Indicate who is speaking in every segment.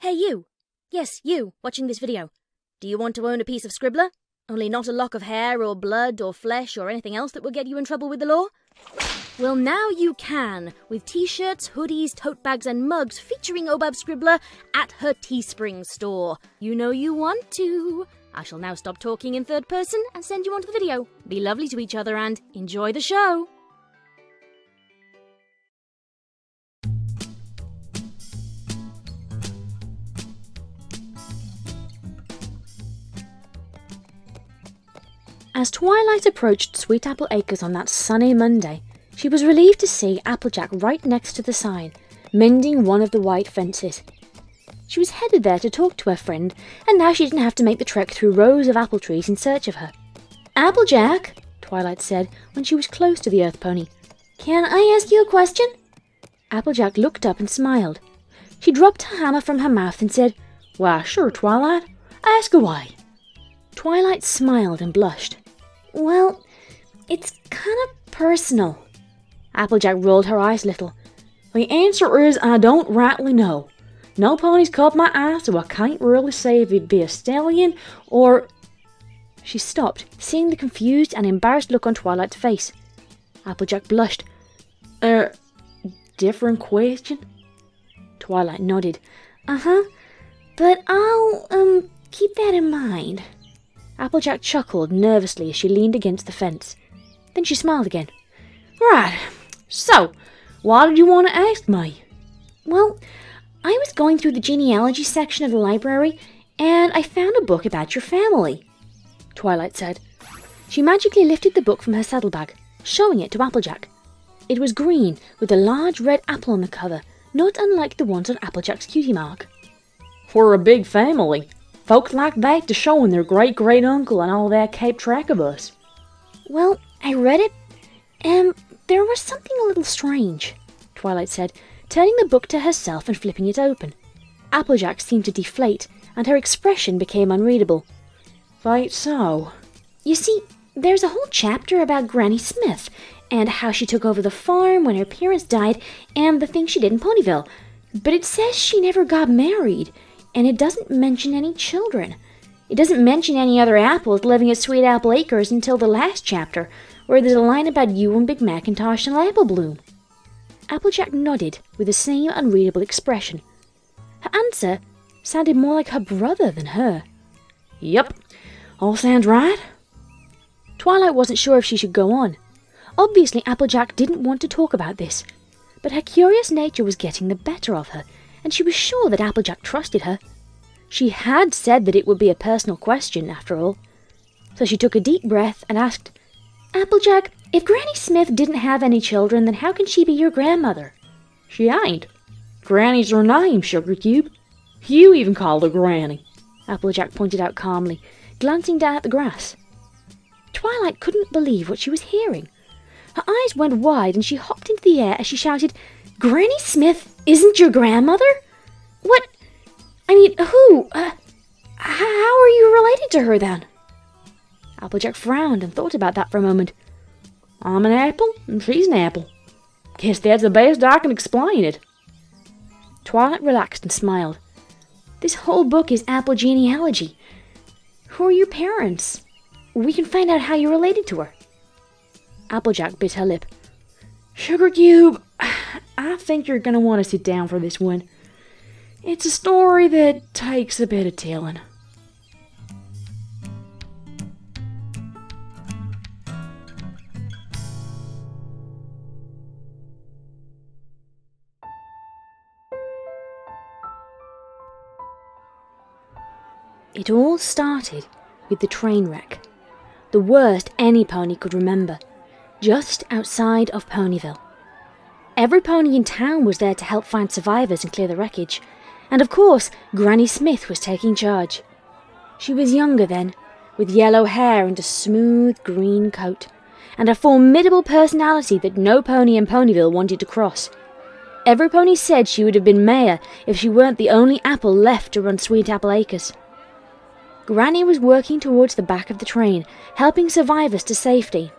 Speaker 1: Hey you! Yes, you, watching this video. Do you want to own a piece of Scribbler? Only not a lock of hair or blood or flesh or anything else that will get you in trouble with the law? Well, now you can, with t-shirts, hoodies, tote bags and mugs featuring Obab Scribbler at her Teespring store. You know you want to. I shall now stop talking in third person and send you on to the video. Be lovely to each other and enjoy the show. As Twilight approached Sweet Apple Acres on that sunny Monday, she was relieved to see Applejack right next to the sign, mending one of the white fences. She was headed there to talk to her friend, and now she didn't have to make the trek through rows of apple trees in search of her. "Applejack," Twilight said when she was close to the earth pony, "can I ask you a question?" Applejack looked up and smiled. She dropped her hammer from her mouth and said, "Why, sure, Twilight. Ask away." Twilight smiled and blushed. "Well, it's kind of personal." Applejack rolled her eyes a little. "The answer is I don't rightly know. No ponies caught my eye, so I can't really say if it'd be a stallion or—" She stopped, seeing the confused and embarrassed look on Twilight's face. Applejack blushed. Different question?" Twilight nodded. "Uh-huh, but I'll, keep that in mind." Applejack chuckled nervously as she leaned against the fence. Then she smiled again. "Right, so, what did you want to ask me?" "Well, I was going through the genealogy section of the library, and I found a book about your family," Twilight said. She magically lifted the book from her saddlebag, showing it to Applejack. It was green, with a large red apple on the cover, not unlike the ones on Applejack's cutie mark. "We're a big family. Folks like that to showing their great-great-uncle and all that kept track of us." "Well, I read it, and there was something a little strange," Twilight said, turning the book to herself and flipping it open. Applejack seemed to deflate, and her expression became unreadable. "Right so?" "You see, there's a whole chapter about Granny Smith, and how she took over the farm when her parents died, and the things she did in Ponyville. But it says she never got married, and it doesn't mention any children. It doesn't mention any other apples living at Sweet Apple Acres until the last chapter, where there's a line about you and Big Macintosh and Apple Bloom." Applejack nodded with the same unreadable expression. Her answer sounded more like her brother than her. "Yep, all sounds right." Twilight wasn't sure if she should go on. Obviously, Applejack didn't want to talk about this, but her curious nature was getting the better of her, and she was sure that Applejack trusted her. She had said that it would be a personal question, after all. So she took a deep breath and asked, "Applejack, if Granny Smith didn't have any children, then how can she be your grandmother?" "She ain't. Granny's her name, Sugar Cube. You even called her Granny," Applejack pointed out calmly, glancing down at the grass. Twilight couldn't believe what she was hearing. Her eyes went wide and she hopped into the air as she shouted, "Granny Smith isn't your grandmother? What? I mean, who? How are you related to her, then?" Applejack frowned and thought about that for a moment. "I'm an apple, and she's an apple. Guess that's the best I can explain it." Twilight relaxed and smiled. "This whole book is apple genealogy. Who are your parents? We can find out how you're related to her." Applejack bit her lip. "Sugar Cube, I think you're going to want to sit down for this one. It's a story that takes a bit of telling." It all started with the train wreck, the worst any pony could remember, just outside of Ponyville. Every pony in town was there to help find survivors and clear the wreckage, and of course, Granny Smith was taking charge. She was younger then, with yellow hair and a smooth green coat, and a formidable personality that no pony in Ponyville wanted to cross. Every pony said she would have been mayor if she weren't the only apple left to run Sweet Apple Acres. Granny was working towards the back of the train, helping survivors to safety.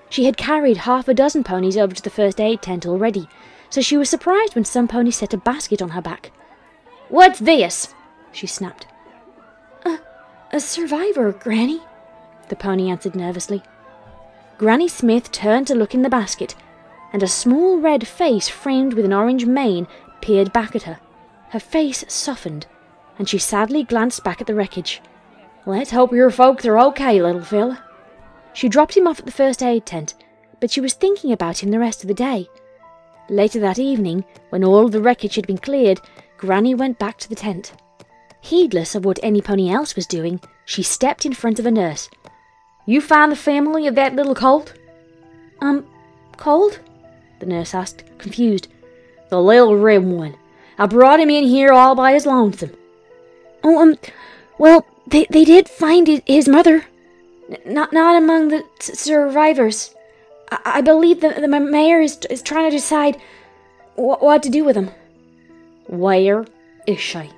Speaker 1: She had carried half a dozen ponies over to the first aid tent already, so she was surprised when some ponies set a basket on her back. "What's this?" she snapped. A survivor, Granny, the pony answered nervously. Granny Smith turned to look in the basket, and a small red face framed with an orange mane peered back at her. Her face softened, and she sadly glanced back at the wreckage. Let's hope your folks are okay, little fella. She dropped him off at the first aid tent, but she was thinking about him the rest of the day. Later that evening, when all of the wreckage had been cleared, Granny went back to the tent. Heedless of what any pony else was doing, she stepped in front of a nurse. You find the family of that little colt? Colt? The nurse asked, confused.
Speaker 2: The little red one. I brought him in here all by his lonesome.
Speaker 1: Oh, well, they did find his mother. Not among the survivors. I believe the mayor is trying to decide what to do with him.
Speaker 2: Where is she?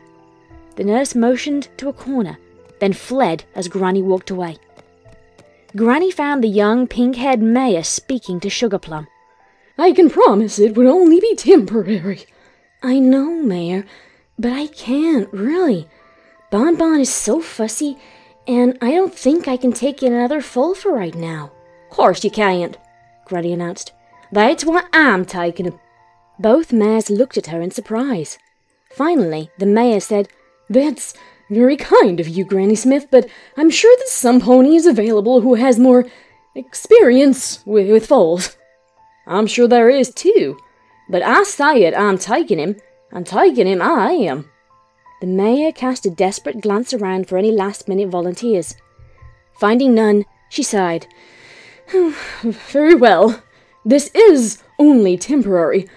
Speaker 1: The nurse motioned to a corner, then fled as Granny walked away. Granny found the young pink-haired mayor speaking to Sugarplum.
Speaker 3: I can promise it would only be temporary.
Speaker 1: I know, Mayor, but I can't, really. Bonbon is so fussy, and I don't think I can take in another foal for right now.
Speaker 2: Course you can't, Granny announced. That's why I'm taking him.
Speaker 1: Both mayors looked at her in surprise. Finally, the mayor said,
Speaker 3: That's very kind of you, Granny Smith, but I'm sure that some pony is available who has more experience with foals.
Speaker 2: I'm sure there is, too. But I say it, I'm taking him, I am.
Speaker 1: The mayor cast a desperate glance around for any last-minute volunteers. Finding none, she sighed.
Speaker 3: Very well. This is only temporary.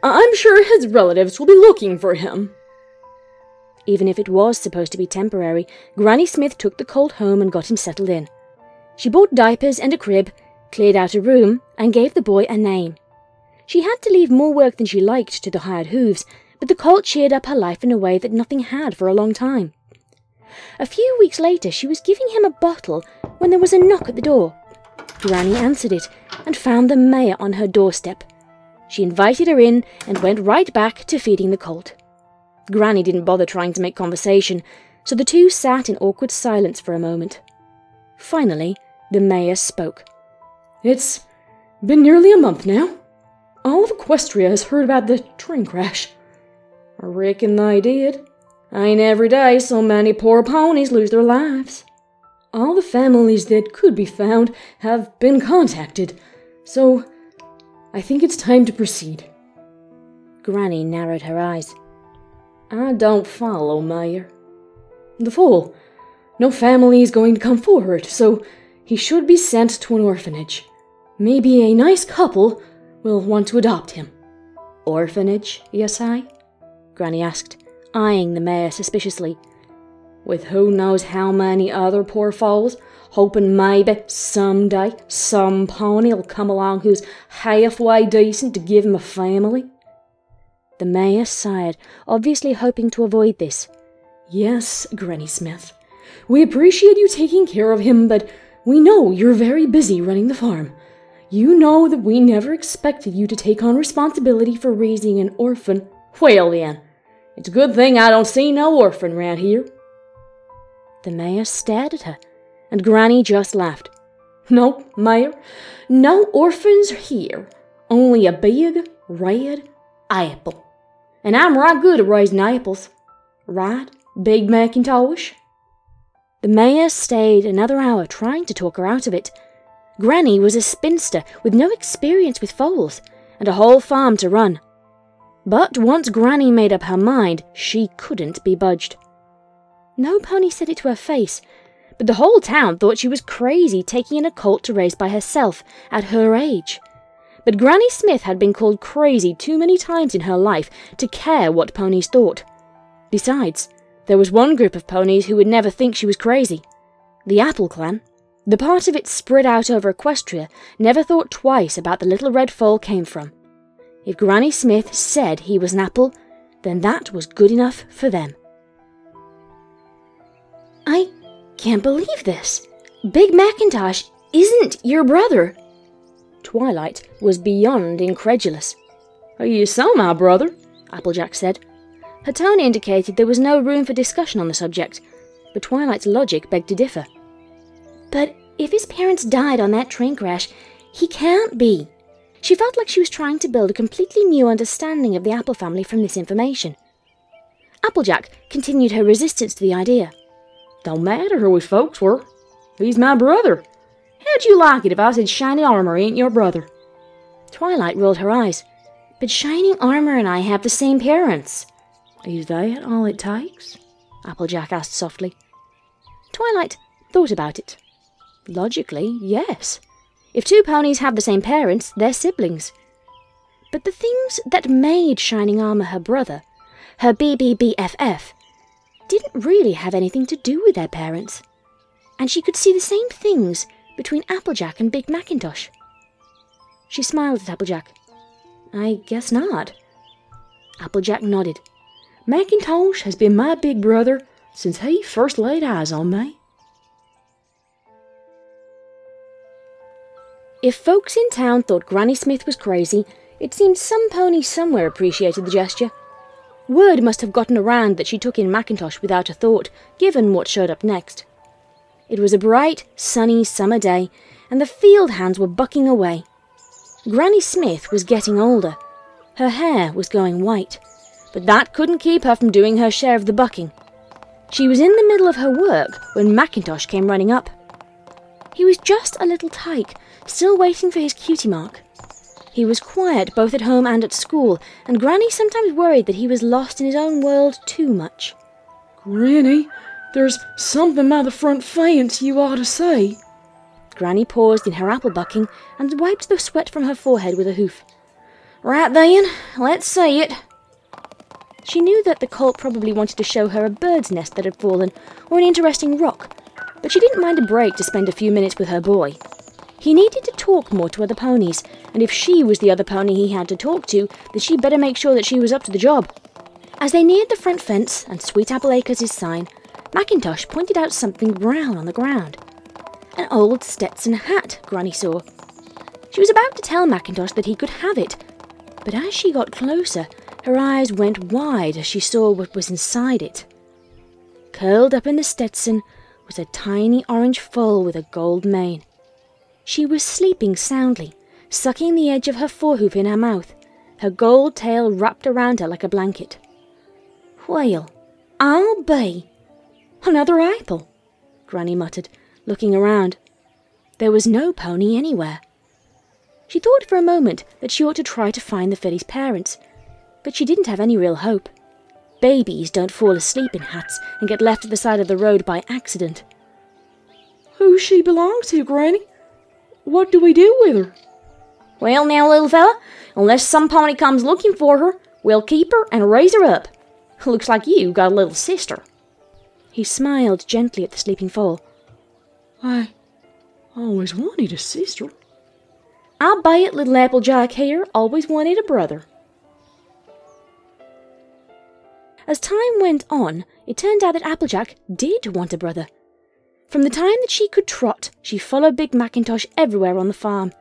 Speaker 3: I'm sure his relatives will be looking for him.
Speaker 1: Even if it was supposed to be temporary, Granny Smith took the colt home and got him settled in. She bought diapers and a crib, cleared out a room, and gave the boy a name. She had to leave more work than she liked to the hired hooves, but the colt cheered up her life in a way that nothing had for a long time. A few weeks later, she was giving him a bottle when there was a knock at the door. Granny answered it and found the mayor on her doorstep. She invited her in and went right back to feeding the colt. Granny didn't bother trying to make conversation, so the two sat in awkward silence for a moment. Finally, the mayor spoke.
Speaker 3: It's been nearly a month now. All of Equestria has heard about the train crash. I reckon they did. Ain't every day so many poor ponies lose their lives. All the families that could be found have been contacted, so I think it's time to proceed.
Speaker 1: Granny narrowed her eyes.
Speaker 2: I don't follow, Mayor.
Speaker 3: The foal. No family is going to come forward, so he should be sent to an orphanage. Maybe a nice couple will want to adopt him.
Speaker 2: Orphanage, you say?
Speaker 1: Granny asked, eyeing the mayor suspiciously.
Speaker 2: With who knows how many other poor foals, hoping maybe someday some pony'll come along who's halfway decent to give him a family?
Speaker 1: The mayor sighed, obviously hoping to avoid this.
Speaker 3: Yes, Granny Smith. We appreciate you taking care of him, but we know you're very busy running the farm. You know that we never expected you to take on responsibility for raising an orphan.
Speaker 2: Well then, it's a good thing I don't see no orphan round here.
Speaker 1: The mayor stared at her, and Granny just laughed.
Speaker 3: No, Mayor, no orphans here. Only a big, red apple. And I'm right good at raising apples. Right, Big Macintosh?
Speaker 1: The mayor stayed another hour trying to talk her out of it. Granny was a spinster with no experience with foals, and a whole farm to run. But once Granny made up her mind, she couldn't be budged. No pony said it to her face, but the whole town thought she was crazy taking in a colt to raise by herself at her age. But Granny Smith had been called crazy too many times in her life to care what ponies thought. Besides, there was one group of ponies who would never think she was crazy. The Apple Clan. The part of it spread out over Equestria never thought twice about the little red foal came from. If Granny Smith said he was an apple, then that was good enough for them. I can't believe this. Big Macintosh isn't your brother. Twilight was beyond incredulous.
Speaker 2: You saw my brother,
Speaker 1: Applejack said. Her tone indicated there was no room for discussion on the subject, but Twilight's logic begged to differ. But if his parents died on that train crash, he can't be. She felt like she was trying to build a completely new understanding of the Apple family from this information. Applejack continued her resistance to the idea.
Speaker 3: Don't matter who his folks were. He's my brother. How'd you like it if I said Shiny Armor ain't your brother?
Speaker 1: Twilight rolled her eyes. But Shining Armor and I have the same parents.
Speaker 3: Is that all it takes?
Speaker 1: Applejack asked softly. Twilight thought about it. Logically, yes. If two ponies have the same parents, they're siblings. But the things that made Shining Armor her brother, her BBBFF, didn't really have anything to do with their parents. And she could see the same things between Applejack and Big Macintosh. She smiled at Applejack. I guess not.
Speaker 2: Applejack nodded. Macintosh has been my big brother since he first laid eyes on me.
Speaker 1: If folks in town thought Granny Smith was crazy, it seemed some pony somewhere appreciated the gesture. Word must have gotten around that she took in Macintosh without a thought, given what showed up next. It was a bright, sunny summer day, and the field hands were bucking away. Granny Smith was getting older. Her hair was going white, but that couldn't keep her from doing her share of the bucking. She was in the middle of her work when Macintosh came running up. He was just a little tyke, still waiting for his cutie mark. He was quiet both at home and at school, and Granny sometimes worried that he was lost in his own world too much.
Speaker 2: Granny, there's something by the front fence you ought to see.
Speaker 1: Granny paused in her apple bucking and wiped the sweat from her forehead with a hoof.
Speaker 2: Right then, let's see it.
Speaker 1: She knew that the colt probably wanted to show her a bird's nest that had fallen, or an interesting rock, but she didn't mind a break to spend a few minutes with her boy. He needed to talk more to other ponies, and if she was the other pony he had to talk to, then she'd better make sure that she was up to the job. As they neared the front fence and Sweet Apple Acres' sign, Macintosh pointed out something brown on the ground. An old Stetson hat, Granny saw. She was about to tell Macintosh that he could have it, but as she got closer, her eyes went wide as she saw what was inside it. Curled up in the Stetson was a tiny orange foal with a gold mane. She was sleeping soundly, sucking the edge of her forehoof in her mouth, her gold tail wrapped around her like a blanket.
Speaker 2: Well, I'll be.
Speaker 1: Another apple, Granny muttered, looking around. There was no pony anywhere. She thought for a moment that she ought to try to find the filly's parents, but she didn't have any real hope. Babies don't fall asleep in hats and get left at the side of the road by accident.
Speaker 2: Who she belongs to, Granny? What do we do with her?
Speaker 3: Well now, little fella, unless some pony comes looking for her, we'll keep her and raise her up. Looks like you got a little sister.
Speaker 1: He smiled gently at the sleeping foal.
Speaker 2: I always wanted a sister.
Speaker 3: I bet little Applejack here always wanted a brother.
Speaker 1: As time went on, it turned out that Applejack did want a brother. From the time that she could trot, she followed Big Macintosh everywhere on the farm.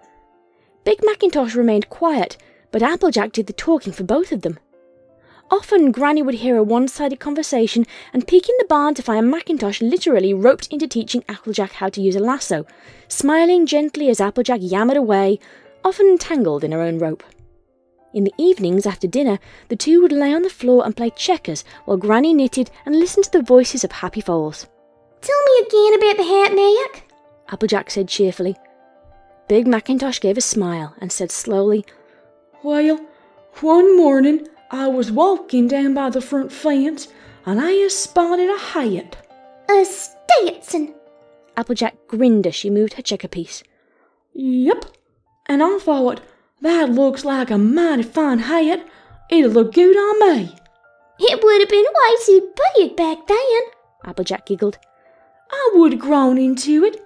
Speaker 1: Big Macintosh remained quiet, but Applejack did the talking for both of them. Often Granny would hear a one-sided conversation and peek in the barn to find Macintosh literally roped into teaching Applejack how to use a lasso, smiling gently as Applejack yammered away, often tangled in her own rope. In the evenings after dinner, the two would lay on the floor and play checkers while Granny knitted and listened to the voices of happy foals.
Speaker 4: Tell me again about the hat, Mac,
Speaker 1: Applejack said cheerfully. Big Macintosh gave a smile and said slowly,
Speaker 2: Well, one morning I was walking down by the front fence and I spotted a hat.
Speaker 4: A Stetson.
Speaker 1: Applejack grinned as she moved her checker piece.
Speaker 2: Yep, and I thought, that looks like a mighty fine hat. It'll look good on me.
Speaker 4: It would have been way too big back then,
Speaker 1: Applejack giggled.
Speaker 2: I would have grown into it,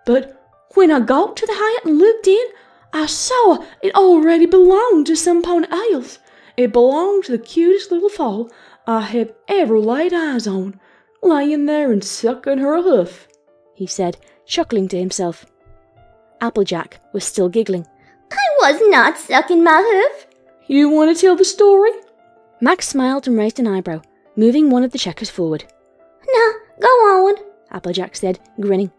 Speaker 2: but when I got to the hat and looked in, I saw it already belonged to some pony else. It belonged to the cutest little foal I have ever laid eyes on, laying there and sucking her hoof,
Speaker 1: he said, chuckling to himself. Applejack was still giggling.
Speaker 4: I was not sucking my hoof.
Speaker 2: You want to tell the story?
Speaker 1: Mac smiled and raised an eyebrow, moving one of the checkers forward.
Speaker 4: Nah, go on.
Speaker 1: Applejack said, grinning.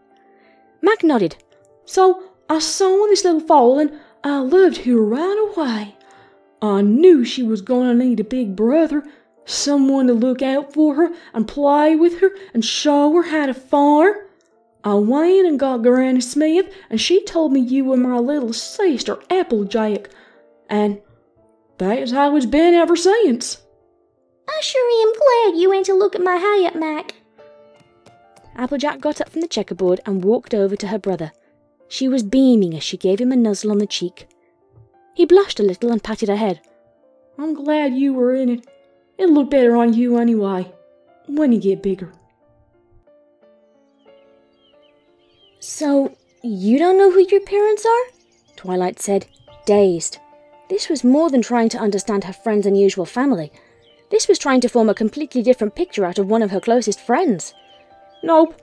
Speaker 1: Mac nodded.
Speaker 2: So I saw this little foal and I loved her right away. I knew she was gonna need a big brother, someone to look out for her and play with her and show her how to farm. I went and got Granny Smith, and she told me you were my little sister, Applejack. And that's how it's been ever since.
Speaker 4: I sure am glad you went to look at my hat, Mac.
Speaker 1: Applejack got up from the checkerboard and walked over to her brother. She was beaming as she gave him a nuzzle on the cheek. He blushed a little and patted her head.
Speaker 2: I'm glad you were in it. It'll look better on you anyway, when you get bigger.
Speaker 1: So, you don't know who your parents are? Twilight said, dazed. This was more than trying to understand her friend's unusual family. This was trying to form a completely different picture out of one of her closest friends.
Speaker 2: Nope,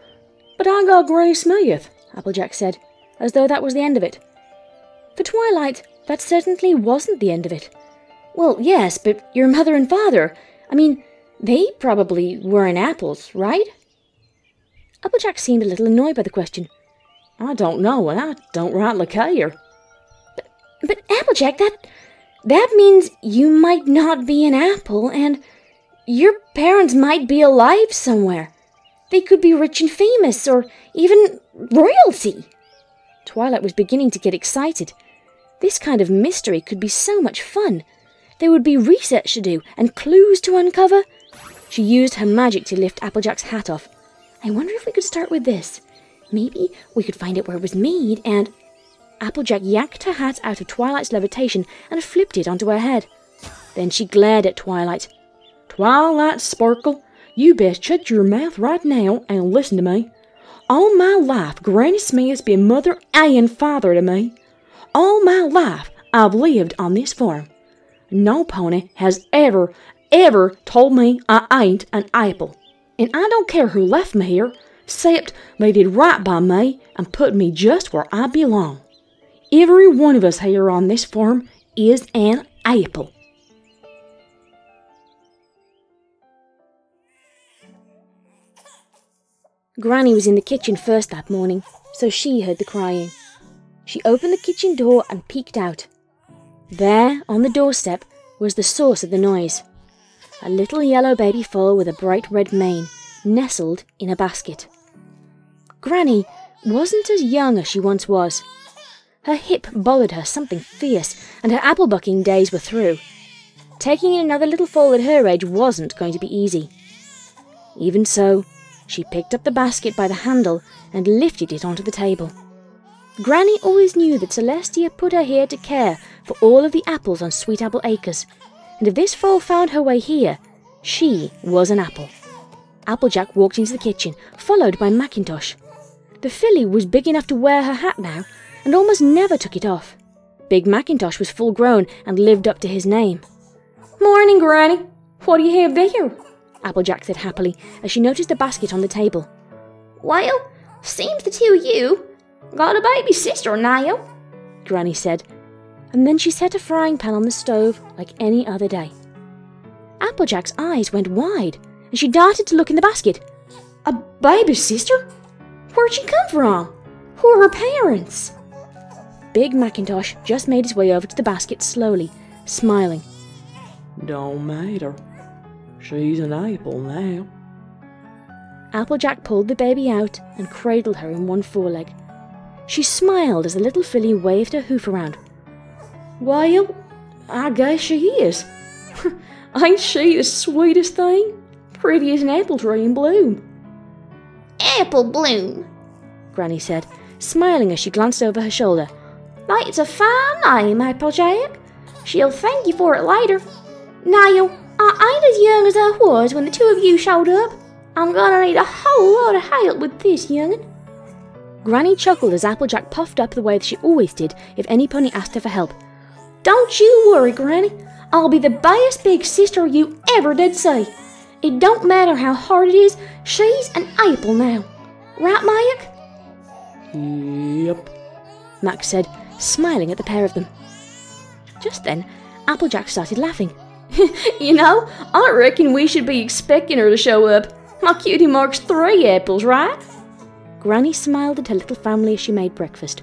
Speaker 2: but I got Granny Smith,
Speaker 1: Applejack said, as though that was the end of it. For Twilight, that certainly wasn't the end of it. Well, yes, but your mother and father, I mean, they probably weren't apples, right? Applejack seemed a little annoyed by the question.
Speaker 2: I don't know, and I don't rightly care.
Speaker 1: But Applejack, that means you might not be an apple, and your parents might be alive somewhere. They could be rich and famous, or even royalty. Twilight was beginning to get excited. This kind of mystery could be so much fun. There would be research to do and clues to uncover. She used her magic to lift Applejack's hat off. I wonder if we could start with this. Maybe we could find out where it was made, and... Applejack yanked her hat out of Twilight's levitation and flipped it onto her head. Then she glared at Twilight.
Speaker 2: Twilight Sparkle, you best shut your mouth right now and listen to me. All my life, Granny Smith's been mother and father to me. All my life, I've lived on this farm. No pony has ever told me I ain't an apple. And I don't care who left me here, except they did right by me and put me just where I belong. Every one of us here on this farm is an apple.
Speaker 1: Granny was in the kitchen first that morning, so she heard the crying. She opened the kitchen door and peeked out. There, on the doorstep, was the source of the noise. A little yellow baby foal with a bright red mane, nestled in a basket. Granny wasn't as young as she once was. Her hip bothered her something fierce, and her apple-bucking days were through. Taking in another little foal at her age wasn't going to be easy. Even so, she picked up the basket by the handle and lifted it onto the table. Granny always knew that Celestia put her here to care for all of the apples on Sweet Apple Acres, and if this foal found her way here, she was an apple. Applejack walked into the kitchen, followed by Macintosh. The filly was big enough to wear her hat now, and almost never took it off. Big Macintosh was full grown and lived up to his name.
Speaker 2: Morning, Granny. What do you have there?
Speaker 1: Applejack said happily as she noticed a basket on the table.
Speaker 4: Well, seems the two of you got a baby sister now,
Speaker 1: Granny said, and then she set a frying pan on the stove like any other day. Applejack's eyes went wide, and she darted to look in the basket.
Speaker 2: A baby sister? Where'd she come from? Who are her parents?
Speaker 1: Big Macintosh just made his way over to the basket slowly, smiling.
Speaker 5: Don't matter. She's an apple now.
Speaker 1: Applejack pulled the baby out and cradled her in one foreleg. She smiled as the little filly waved her hoof around.
Speaker 2: Well, I guess she is. Ain't she the sweetest thing? Pretty as an apple tree in bloom.
Speaker 4: Apple Bloom,
Speaker 1: Granny said, smiling as she glanced over her shoulder.
Speaker 4: That's a fine name, Applejack. She'll thank you for it later. Now, I ain't as young as I was when the two of you showed up. I'm gonna need a whole lot of help with this, young'un.
Speaker 1: Granny chuckled as Applejack puffed up the way that she always did if any pony asked her for help.
Speaker 4: Don't you worry, Granny. I'll be the best big sister you ever did see. It don't matter how hard it is, she's an apple now. Right, Mac?
Speaker 5: Yep,
Speaker 1: Mac said, smiling at the pair of them. Just then, Applejack started laughing.
Speaker 2: You know, I reckon we should be expecting her to show up. My cutie marks 3 apples, right?
Speaker 1: Granny smiled at her little family as she made breakfast.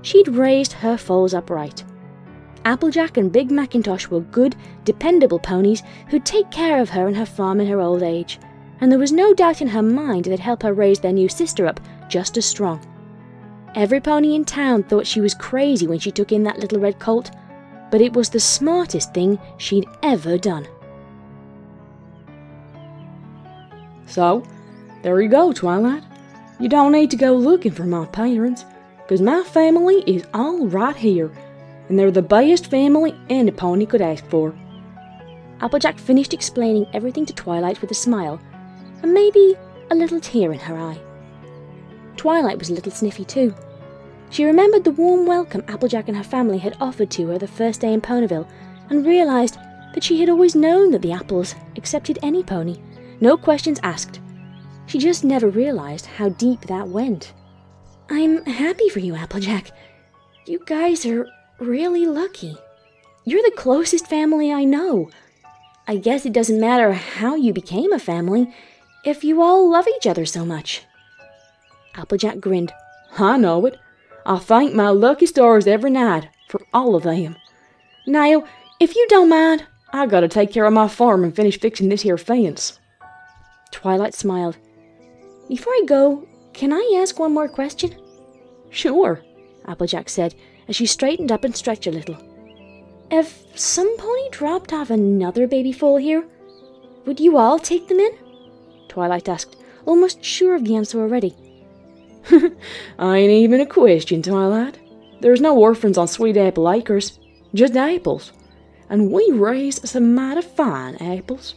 Speaker 1: She'd raised her foals upright. Applejack and Big Macintosh were good, dependable ponies who'd take care of her and her farm in her old age, and there was no doubt in her mind they'd help her raise their new sister up just as strong. Every pony in town thought she was crazy when she took in that little red colt, but it was the smartest thing she'd ever done.
Speaker 3: So, there you go, Twilight. You don't need to go looking for my parents, 'cause my family is all right here, and they're the best family any pony could ask for.
Speaker 1: Applejack finished explaining everything to Twilight with a smile, and maybe a little tear in her eye. Twilight was a little sniffy too. She remembered the warm welcome Applejack and her family had offered to her the first day in Ponyville, and realised that she had always known that the Apples accepted any pony, no questions asked. She just never realised how deep that went. I'm happy for you, Applejack. You guys are really lucky. You're the closest family I know. I guess it doesn't matter how you became a family if you all love each other so much. Applejack grinned.
Speaker 3: I know it. I thank my lucky stars every night for all of them. Now, if you don't mind, I gotta take care of my farm and finish fixing this here fence.
Speaker 1: Twilight smiled. Before I go, can I ask one more question?
Speaker 3: Sure,
Speaker 1: Applejack said as she straightened up and stretched a little. If some pony dropped off another baby foal here, would you all take them in? Twilight asked, almost sure of the answer already.
Speaker 3: Ain't even a question, Twilight. There's no orphans on Sweet Apple Acres, just apples. And we raise some mighty fine apples.